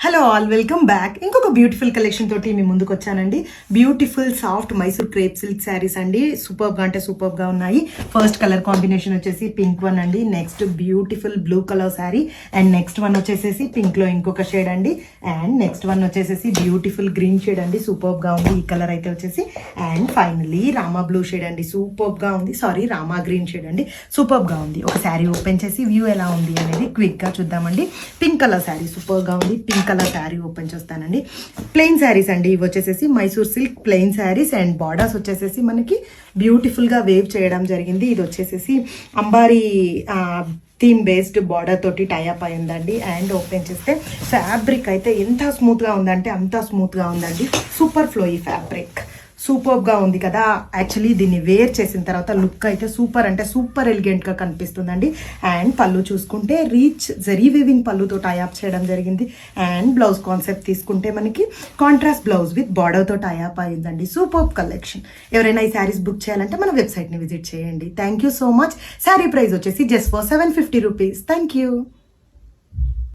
Hello all, welcome back. ఇంకొక beautiful collection తోటి మీ ముందుకు వచ్చానండి. Beautiful soft Mysore crepe silk saris అండి. సూపర్గా అంటే సూపర్గా ఉన్నాయి. ఫస్ట్ కలర్ కాంబినేషన్ వచ్చేసి పింక్ వన్ అండి. Next beautiful blue colour sari and next one వచ్చేసేసి పింక్లో ఇంకొక షేడ్ అండి. అండ్ నెక్స్ట్ వన్ వచ్చేసేసి బ్యూటిఫుల్ గ్రీన్ షేడ్ అండి. సూపర్గా ఉంది ఈ కలర్ అయితే వచ్చేసి. And finally Rama blue shade అండి. సూపర్గా ఉంది. రామా గ్రీన్ షేడ్ అండి. సూపర్గా ఉంది. ఒక శారీ ఓపెన్ చేసి వ్యూ ఎలా ఉంది అనేది క్విక్గా చూద్దామండి. పింక్ కలర్ శారీ సూపర్గా ఉంది. పింక్ కలర్ శారీ ఓపెన్ చేస్తానండి. ప్లెయిన్ శారీస్ అండి. ఇవి వచ్చేసేసి Mysore silk plain saris and borders వచ్చేసేసి మనకి బ్యూటిఫుల్గా వేవ్ చేయడం జరిగింది. ఇది వచ్చేసేసి అంబారీ థీమ్ బేస్డ్ బార్డర్ తోటి టైఅప్ అయి ఉందండి. అండ్ ఓపెన్ చేస్తే ఫ్యాబ్రిక్ అయితే ఎంత స్మూత్గా ఉందంటే అంత స్మూత్గా ఉందండి. సూపర్ ఫ్లోయీ ఫ్యాబ్రిక్ సూపర్గా ఉంది కదా. యాక్చువల్లీ దీన్ని వేర్ చేసిన తర్వాత లుక్ అయితే సూపర్ అంటే సూపర్ ఎలిగెంట్గా కనిపిస్తుందండి. అండ్ పళ్ళు చూసుకుంటే రీచ్ జరీ వీవింగ్ పళ్ళుతో టైఅప్ చేయడం జరిగింది. అండ్ బ్లౌజ్ కాన్సెప్ట్ తీసుకుంటే మనకి కాంట్రాస్ట్ బ్లౌజ్ విత్ బార్డర్తో టైఅప్ అయిందండి. Super collection. ఎవరైనా ఈ శారీస్ బుక్ చేయాలంటే మన వెబ్సైట్ని విజిట్ చేయండి. Thank you so much. Sari price వచ్చేసి just for 750 rupees. Thank you.